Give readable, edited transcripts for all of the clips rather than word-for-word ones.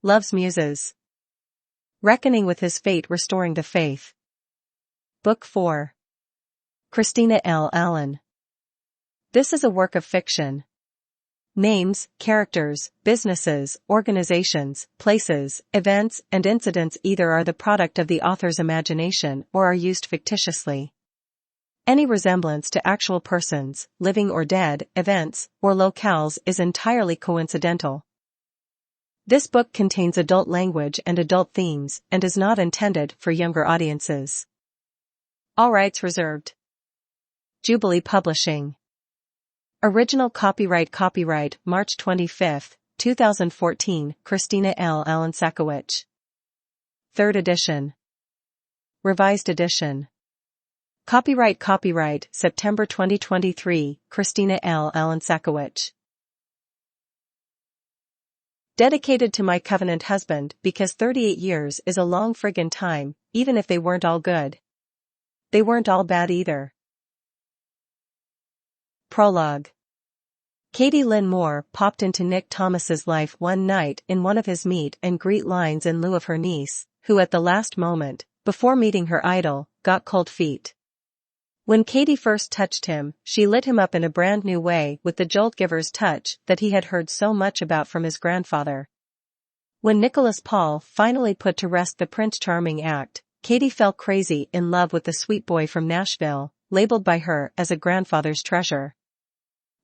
Love's Muses. Reckoning with His Fate, Restoring the Faith. Book 4. Christina L. Allen. This is a work of fiction. Names, characters, businesses, organizations, places, events, and incidents either are the product of the author's imagination or are used fictitiously. Any resemblance to actual persons, living or dead, events, or locales is entirely coincidental. This book contains adult language and adult themes and is not intended for younger audiences. All rights reserved. Jubilee Publishing. Original copyright March 25, 2014, Christina L. Allen Sakowicz. 3rd edition. Revised edition. Copyright September 2023, Christina L. Allen Sakowicz. Dedicated to my covenant husband because 38 years is a long friggin' time, even if they weren't all good. They weren't all bad either. Prologue. Katie Lynn Moore popped into Nick Thomas's life one night in one of his meet and greet lines in lieu of her niece, who at the last moment, before meeting her idol, got cold feet. When Katie first touched him, she lit him up in a brand new way with the jolt giver's touch that he had heard so much about from his grandfather. When Nicholas Paul finally put to rest the Prince Charming act, Katie fell crazy in love with the sweet boy from Nashville, labeled by her as a grandfather's treasure.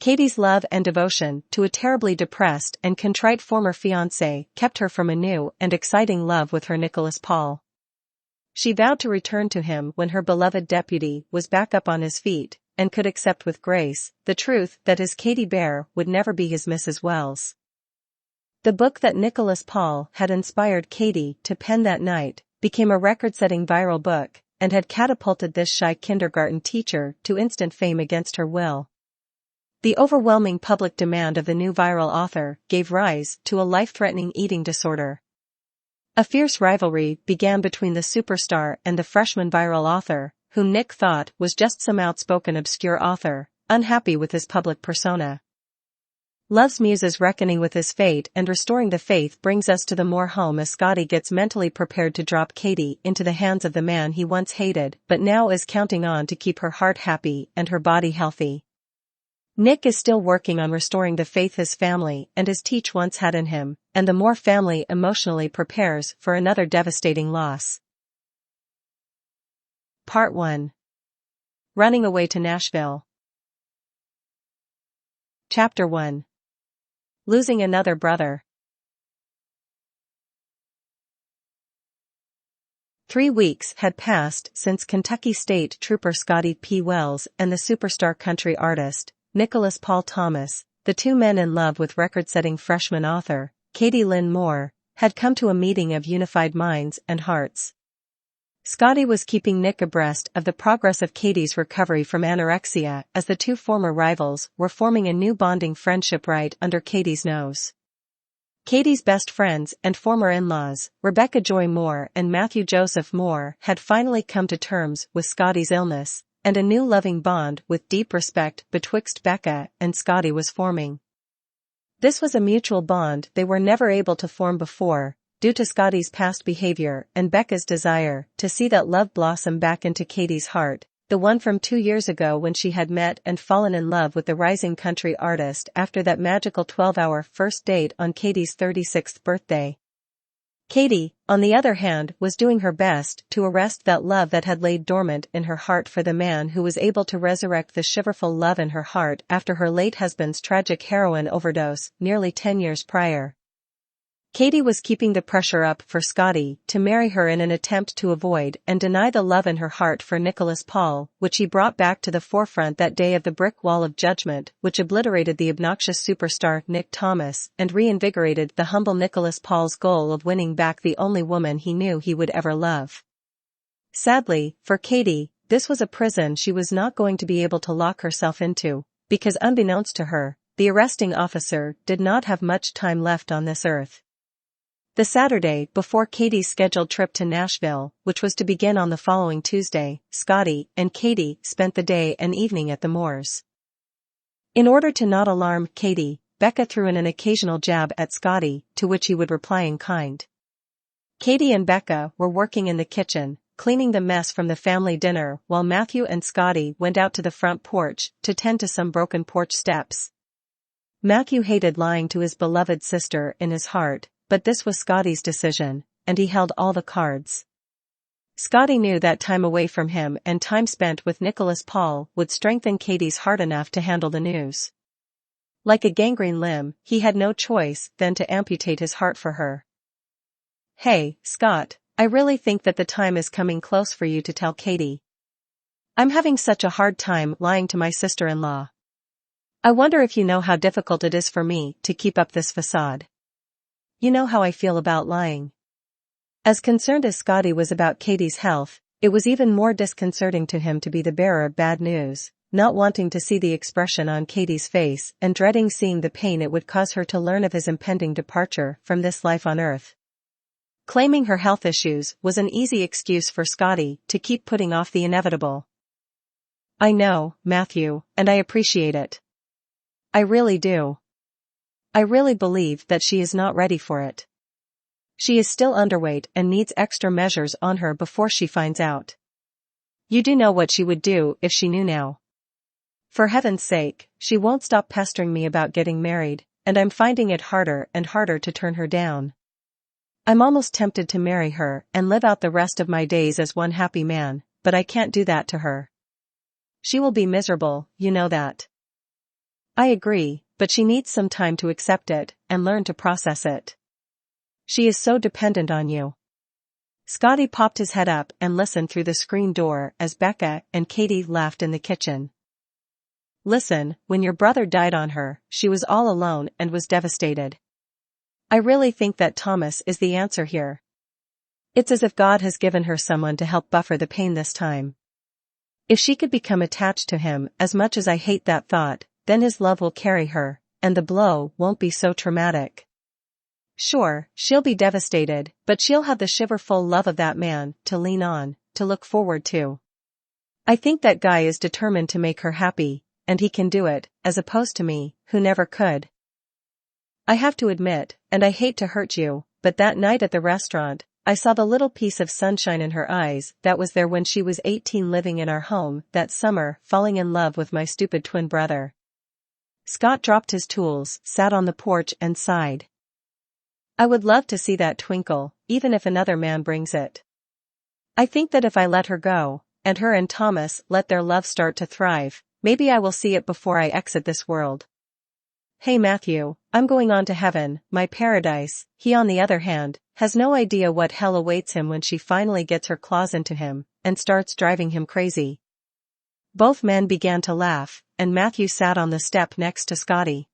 Katie's love and devotion to a terribly depressed and contrite former fiancé kept her from a new and exciting love with her Nicholas Paul. She vowed to return to him when her beloved deputy was back up on his feet, and could accept with grace the truth that his Katie Bear would never be his Mrs. Wells. The book that Nicholas Paul had inspired Katie to pen that night became a record-setting viral book, and had catapulted this shy kindergarten teacher to instant fame against her will. The overwhelming public demand of the new viral author gave rise to a life-threatening eating disorder. A fierce rivalry began between the superstar and the freshman viral author, whom Nick thought was just some outspoken obscure author, unhappy with his public persona. Love's Muses, Reckoning with His Fate and Restoring the Faith brings us to the Moore home as Scotty gets mentally prepared to drop Katie into the hands of the man he once hated but now is counting on to keep her heart happy and her body healthy. Nick is still working on restoring the faith his family and his teach once had in him, and the Moore family emotionally prepares for another devastating loss. Part 1. Running Away to Nashville. Chapter 1. Losing Another Brother. 3 weeks had passed since Kentucky State Trooper Scotty P. Wells and the superstar country artist, Nicholas Paul Thomas, the two men in love with record-setting freshman author, Katie Lynn Moore, had come to a meeting of unified minds and hearts. Scotty was keeping Nick abreast of the progress of Katie's recovery from anorexia as the two former rivals were forming a new bonding friendship right under Katie's nose. Katie's best friends and former in-laws, Rebecca Joy Moore and Matthew Joseph Moore, had finally come to terms with Scotty's illness, and a new loving bond with deep respect betwixt Becca and Scotty was forming. This was a mutual bond they were never able to form before, due to Scotty's past behavior and Becca's desire to see that love blossom back into Katie's heart, the one from 2 years ago when she had met and fallen in love with the rising country artist after that magical 12-hour first date on Katie's 36th birthday. Katie, on the other hand, was doing her best to arrest that love that had laid dormant in her heart for the man who was able to resurrect the shiverful love in her heart after her late husband's tragic heroin overdose nearly 10 years prior. Katie was keeping the pressure up for Scotty to marry her in an attempt to avoid and deny the love in her heart for Nicholas Paul, which he brought back to the forefront that day of the brick wall of judgment which obliterated the obnoxious superstar Nick Thomas and reinvigorated the humble Nicholas Paul's goal of winning back the only woman he knew he would ever love. Sadly, for Katie, this was a prison she was not going to be able to lock herself into, because unbeknownst to her, the arresting officer did not have much time left on this earth. The Saturday before Katie's scheduled trip to Nashville, which was to begin on the following Tuesday, Scotty and Katie spent the day and evening at the Moores. In order to not alarm Katie, Becca threw in an occasional jab at Scotty, to which he would reply in kind. Katie and Becca were working in the kitchen, cleaning the mess from the family dinner, while Matthew and Scotty went out to the front porch to tend to some broken porch steps. Matthew hated lying to his beloved sister in his heart, but this was Scotty's decision, and he held all the cards. Scotty knew that time away from him and time spent with Nicholas Paul would strengthen Katie's heart enough to handle the news. Like a gangrene limb, he had no choice than to amputate his heart for her. Hey, Scott, I really think that the time is coming close for you to tell Katie. I'm having such a hard time lying to my sister-in-law. I wonder if you know how difficult it is for me to keep up this facade. You know how I feel about lying. As concerned as Scotty was about Katie's health, it was even more disconcerting to him to be the bearer of bad news, not wanting to see the expression on Katie's face and dreading seeing the pain it would cause her to learn of his impending departure from this life on earth. Claiming her health issues was an easy excuse for Scotty to keep putting off the inevitable. I know, Matthew, and I appreciate it. I really do. I really believe that she is not ready for it. She is still underweight and needs extra measures on her before she finds out. You do know what she would do if she knew now. For heaven's sake, she won't stop pestering me about getting married, and I'm finding it harder and harder to turn her down. I'm almost tempted to marry her and live out the rest of my days as one happy man, but I can't do that to her. She will be miserable, you know that. I agree, but she needs some time to accept it and learn to process it. She is so dependent on you. Scotty popped his head up and listened through the screen door as Becca and Katie laughed in the kitchen. Listen, when your brother died on her, she was all alone and was devastated. I really think that Thomas is the answer here. It's as if God has given her someone to help buffer the pain this time. If she could become attached to him as much as I hate that thought, then his love will carry her, and the blow won't be so traumatic. Sure, she'll be devastated, but she'll have the shiverful love of that man to lean on, to look forward to. I think that guy is determined to make her happy, and he can do it, as opposed to me, who never could. I have to admit, and I hate to hurt you, but that night at the restaurant, I saw the little piece of sunshine in her eyes that was there when she was 18 living in our home that summer, falling in love with my stupid twin brother. Scott dropped his tools, sat on the porch and sighed. I would love to see that twinkle, even if another man brings it. I think that if I let her go, and her and Thomas let their love start to thrive, maybe I will see it before I exit this world. Hey Matthew, I'm going on to heaven, my paradise. He on the other hand, has no idea what hell awaits him when she finally gets her claws into him, and starts driving him crazy. Both men began to laugh, and Matthew sat on the step next to Scotty.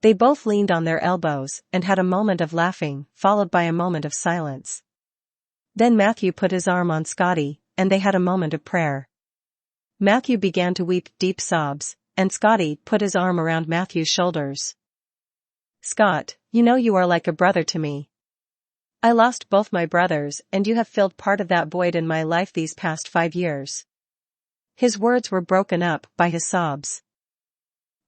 They both leaned on their elbows and had a moment of laughing, followed by a moment of silence. Then Matthew put his arm on Scotty, and they had a moment of prayer. Matthew began to weep deep sobs, and Scotty put his arm around Matthew's shoulders. Scott, you know you are like a brother to me. I lost both my brothers, and you have filled part of that void in my life these past 5 years. His words were broken up by his sobs.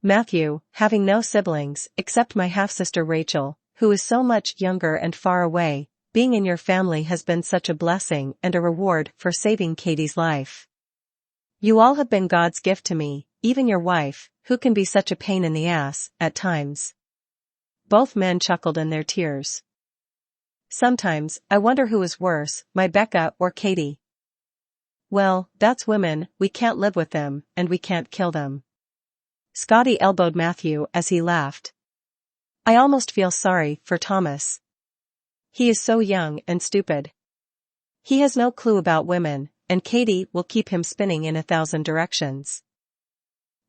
Matthew, having no siblings, except my half-sister Rachel, who is so much younger and far away, being in your family has been such a blessing and a reward for saving Katie's life. You all have been God's gift to me, even your wife, who can be such a pain in the ass, at times. Both men chuckled in their tears. Sometimes, I wonder who is worse, my Becca or Katie. Well, that's women, we can't live with them, and we can't kill them. Scotty elbowed Matthew as he laughed. I almost feel sorry for Thomas. He is so young and stupid. He has no clue about women, and Katie will keep him spinning in 1,000 directions.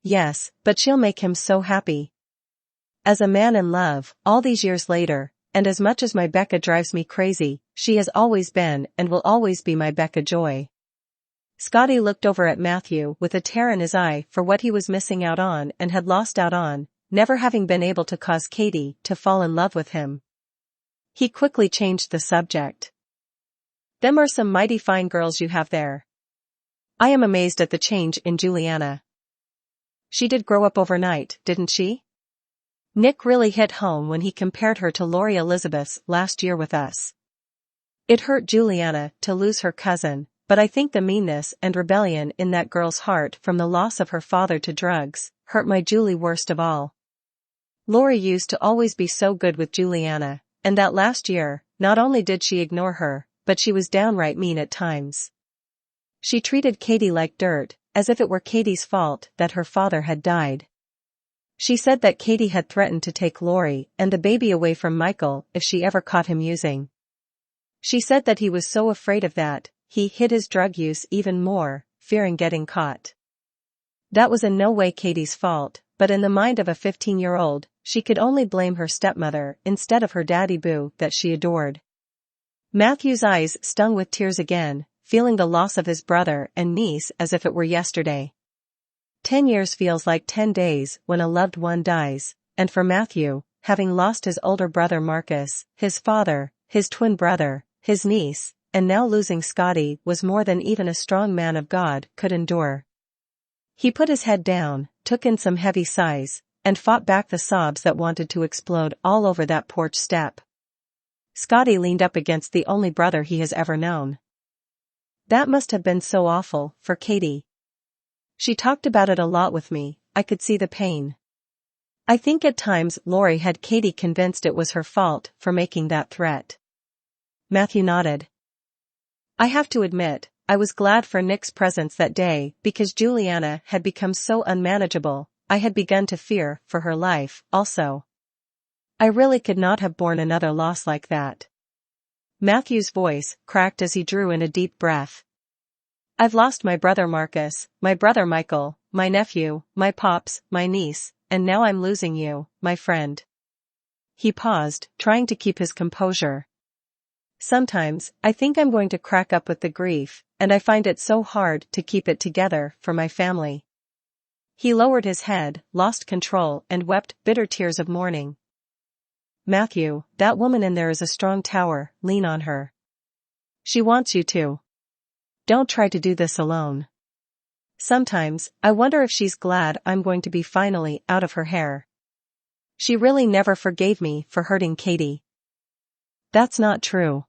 Yes, but she'll make him so happy. As a man in love, all these years later, and as much as my Becca drives me crazy, she has always been and will always be my Becca joy. Scotty looked over at Matthew with a tear in his eye for what he was missing out on and had lost out on, never having been able to cause Katie to fall in love with him. He quickly changed the subject. Them are some mighty fine girls you have there. I am amazed at the change in Juliana. She did grow up overnight, didn't she? Nick really hit home when he compared her to Lori Elizabeth's last year with us. It hurt Juliana to lose her cousin, but I think the meanness and rebellion in that girl's heart from the loss of her father to drugs hurt my Julie worst of all. Lori used to always be so good with Juliana, and that last year, not only did she ignore her, but she was downright mean at times. She treated Katie like dirt, as if it were Katie's fault that her father had died. She said that Katie had threatened to take Lori and the baby away from Michael if she ever caught him using. She said that he was so afraid of that, he hid his drug use even more, fearing getting caught. That was in no way Katie's fault, but in the mind of a 15-year-old, she could only blame her stepmother instead of her daddy boo that she adored. Matthew's eyes stung with tears again, feeling the loss of his brother and niece as if it were yesterday. 10 years feels like 10 days when a loved one dies, and for Matthew, having lost his older brother Marcus, his father, his twin brother, his niece, and now losing Scotty was more than even a strong man of God could endure. He put his head down, took in some heavy sighs, and fought back the sobs that wanted to explode all over that porch step. Scotty leaned up against the only brother he has ever known. That must have been so awful for Katie. She talked about it a lot with me, I could see the pain. I think at times Lori had Katie convinced it was her fault for making that threat. Matthew nodded. I have to admit, I was glad for Nick's presence that day because Juliana had become so unmanageable, I had begun to fear for her life, also. I really could not have borne another loss like that. Matthew's voice cracked as he drew in a deep breath. I've lost my brother Marcus, my brother Michael, my nephew, my pops, my niece, and now I'm losing you, my friend. He paused, trying to keep his composure. Sometimes, I think I'm going to crack up with the grief, and I find it so hard to keep it together for my family. He lowered his head, lost control, and wept bitter tears of mourning. Matthew, that woman in there is a strong tower, lean on her. She wants you to. Don't try to do this alone. Sometimes, I wonder if she's glad I'm going to be finally out of her hair. She really never forgave me for hurting Katie. That's not true.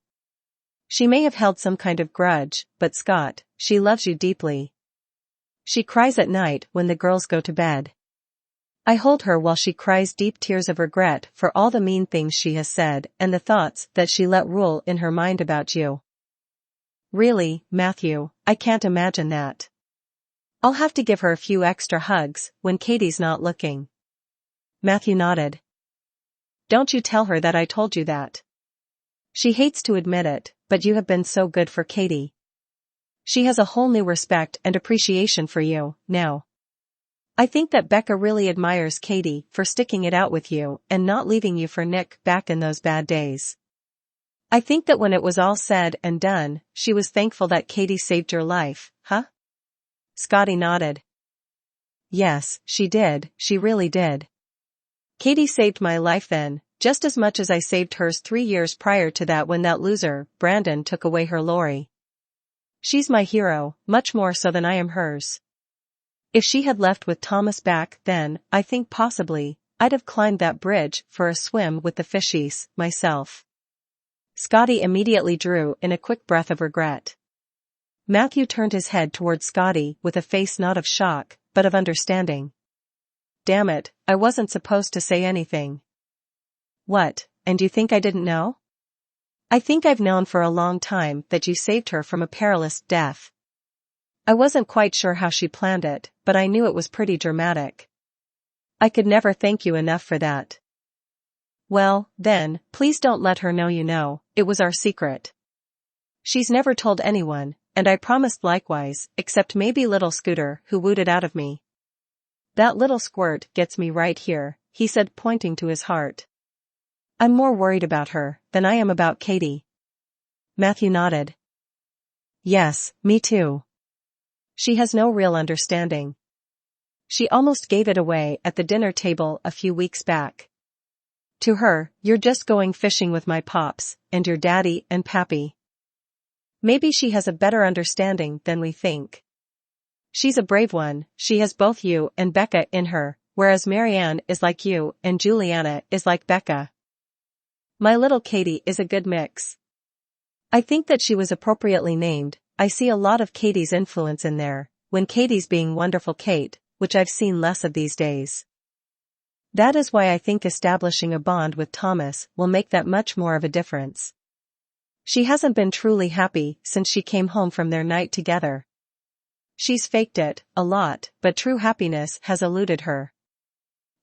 She may have held some kind of grudge, but Scott, she loves you deeply. She cries at night when the girls go to bed. I hold her while she cries deep tears of regret for all the mean things she has said and the thoughts that she let rule in her mind about you. Really, Matthew, I can't imagine that. I'll have to give her a few extra hugs when Katie's not looking. Matthew nodded. Don't you tell her that I told you that. She hates to admit it, but you have been so good for Katie. She has a whole new respect and appreciation for you, now. I think that Becca really admires Katie for sticking it out with you and not leaving you for Nick back in those bad days. I think that when it was all said and done, she was thankful that Katie saved your life, huh? Scotty nodded. Yes, she did, she really did. Katie saved my life then, just as much as I saved hers 3 years prior to that when that loser, Brandon, took away her Lori. She's my hero, much more so than I am hers. If she had left with Thomas back then, I think possibly, I'd have climbed that bridge for a swim with the fishies, myself. Scotty immediately drew in a quick breath of regret. Matthew turned his head toward Scotty with a face not of shock, but of understanding. Damn it, I wasn't supposed to say anything. What, and you think I didn't know? I think I've known for a long time that you saved her from a perilous death. I wasn't quite sure how she planned it, but I knew it was pretty dramatic. I could never thank you enough for that. Well, then, please don't let her know you know, it was our secret. She's never told anyone, and I promised likewise, except maybe little Scooter who wooed it out of me. That little squirt gets me right here, he said, pointing to his heart. I'm more worried about her than I am about Katie. Matthew nodded. Yes, me too. She has no real understanding. She almost gave it away at the dinner table a few weeks back. To her, you're just going fishing with my pops, and your daddy and pappy. Maybe she has a better understanding than we think. She's a brave one, she has both you and Becca in her, whereas Marianne is like you and Juliana is like Becca. My little Katie is a good mix. I think that she was appropriately named. I see a lot of Katie's influence in there, when Katie's being wonderful Kate, which I've seen less of these days. That is why I think establishing a bond with Thomas will make that much more of a difference. She hasn't been truly happy since she came home from their night together. She's faked it, a lot, but true happiness has eluded her.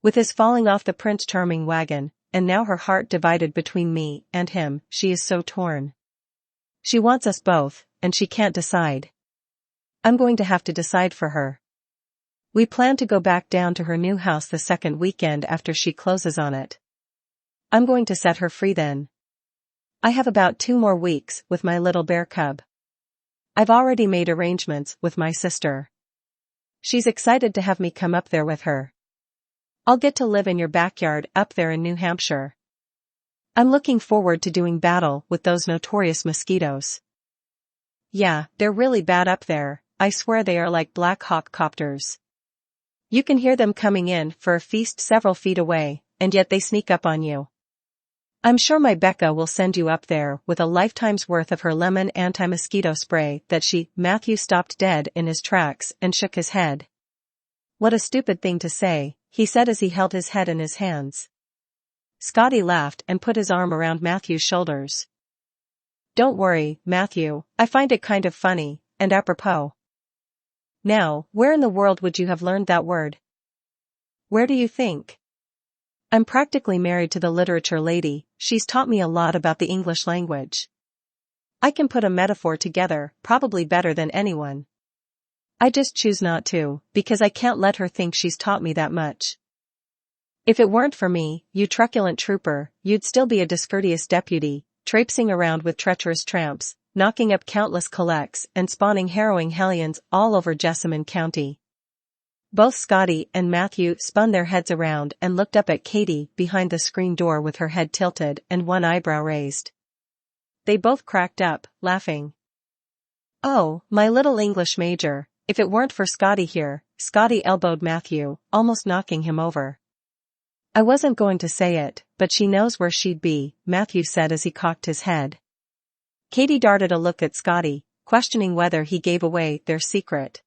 With his falling off the Prince Charming wagon, and now her heart divided between me and him, she is so torn. She wants us both, and she can't decide. I'm going to have to decide for her. We plan to go back down to her new house the second weekend after she closes on it. I'm going to set her free then. I have about 2 more weeks with my little bear cub. I've already made arrangements with my sister. She's excited to have me come up there with her. I'll get to live in your backyard up there in New Hampshire. I'm looking forward to doing battle with those notorious mosquitoes. Yeah, they're really bad up there. I swear they are like Black Hawk copters. You can hear them coming in for a feast several feet away, and yet they sneak up on you. I'm sure my Becca will send you up there with a lifetime's worth of her lemon anti-mosquito spray that Matthew stopped dead in his tracks and shook his head. What a stupid thing to say, he said as he held his head in his hands. Scotty laughed and put his arm around Matthew's shoulders. Don't worry, Matthew, I find it kind of funny, and apropos. Now, where in the world would you have learned that word? Where do you think? I'm practically married to the literature lady. She's taught me a lot about the English language. I can put a metaphor together, probably better than anyone. I just choose not to, because I can't let her think she's taught me that much. If it weren't for me, you truculent trooper, you'd still be a discourteous deputy, traipsing around with treacherous tramps, knocking up countless collects and spawning harrowing hellions all over Jessamine County. Both Scotty and Matthew spun their heads around and looked up at Katie behind the screen door with her head tilted and one eyebrow raised. They both cracked up, laughing. Oh, my little English major, if it weren't for Scotty here, Scotty elbowed Matthew, almost knocking him over. I wasn't going to say it, but she knows where she'd be, Matthew said as he cocked his head. Katie darted a look at Scotty, questioning whether he gave away their secret.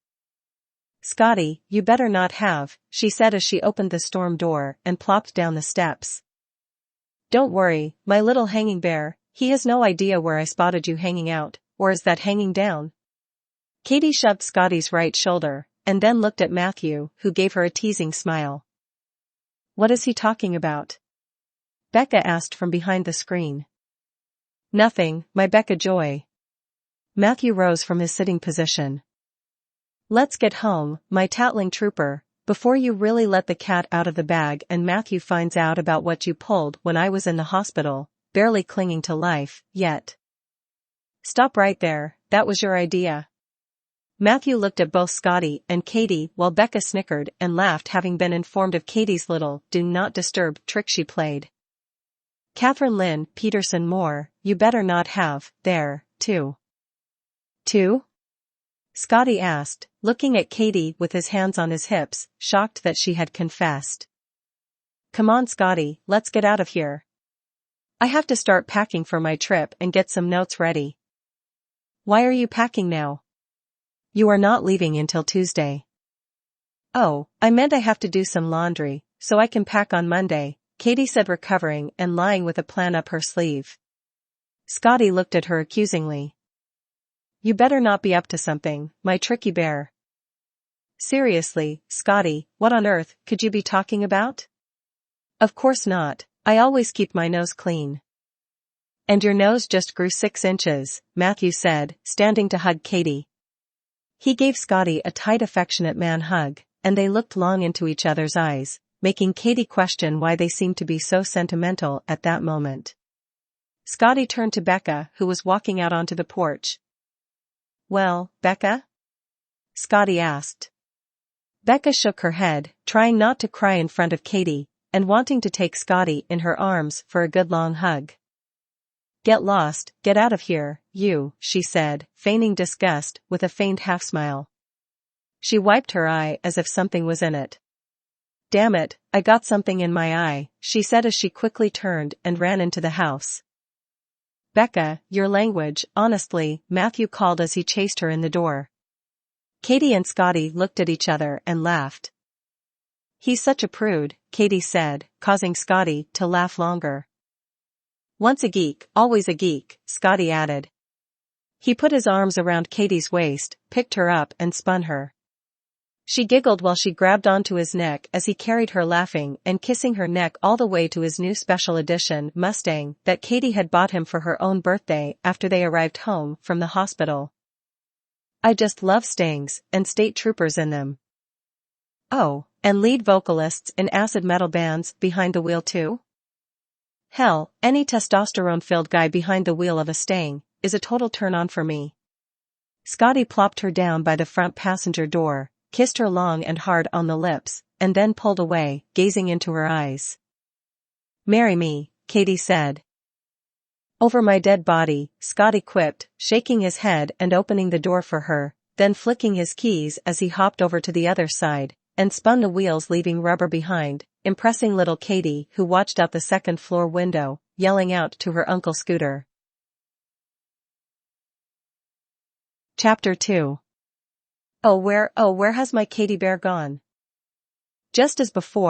Scotty, you better not have, she said as she opened the storm door and plopped down the steps. Don't worry, my little hanging bear, he has no idea where I spotted you hanging out, or is that hanging down? Katie shoved Scotty's right shoulder, and then looked at Matthew, who gave her a teasing smile. What is he talking about? Becca asked from behind the screen. Nothing, my Becca Joy. Matthew rose from his sitting position. Let's get home, my tattling trooper, before you really let the cat out of the bag and Matthew finds out about what you pulled when I was in the hospital, barely clinging to life, yet. Stop right there, that was your idea. Matthew looked at both Scotty and Katie while Becca snickered and laughed, having been informed of Katie's little do not disturb trick she played. Catherine Lynn Peterson Moore, you better not have, there, too. Two? Scotty asked, looking at Katie with his hands on his hips, shocked that she had confessed. Come on Scotty, let's get out of here. I have to start packing for my trip and get some notes ready. Why are you packing now? You are not leaving until Tuesday. Oh, I meant I have to do some laundry, so I can pack on Monday, Katie said, recovering and lying with a plan up her sleeve. Scotty looked at her accusingly. You better not be up to something, my tricky bear. Seriously, Scotty, what on earth could you be talking about? Of course not, I always keep my nose clean. And your nose just grew 6 inches, Matthew said, standing to hug Katie. He gave Scotty a tight, affectionate man hug, and they looked long into each other's eyes, making Katie question why they seemed to be so sentimental at that moment. Scotty turned to Becca, who was walking out onto the porch. Well, Becca? Scotty asked. Becca shook her head, trying not to cry in front of Katie, and wanting to take Scotty in her arms for a good long hug. Get lost, get out of here, you, she said, feigning disgust with a faint half-smile. She wiped her eye as if something was in it. Damn it, I got something in my eye, she said as she quickly turned and ran into the house. Becca, your language, honestly, Matthew called as he chased her in the door. Katie and Scotty looked at each other and laughed. He's such a prude, Katie said, causing Scotty to laugh longer. Once a geek, always a geek, Scotty added. He put his arms around Katie's waist, picked her up and spun her. She giggled while she grabbed onto his neck as he carried her laughing and kissing her neck all the way to his new special edition Mustang that Katie had bought him for her own birthday after they arrived home from the hospital. I just love Stangs and state troopers in them. Oh, and lead vocalists in acid metal bands behind the wheel too? Hell, any testosterone-filled guy behind the wheel of a Stang is a total turn-on for me. Scotty plopped her down by the front passenger door, kissed her long and hard on the lips, and then pulled away, gazing into her eyes. Marry me, Katie said. Over my dead body, Scotty quipped, shaking his head and opening the door for her, then flicking his keys as he hopped over to the other side, and spun the wheels leaving rubber behind, impressing little Katie who watched out the second-floor window, yelling out to her Uncle Scooter. Chapter 2. Oh where has my Katie Bear gone? Just as before,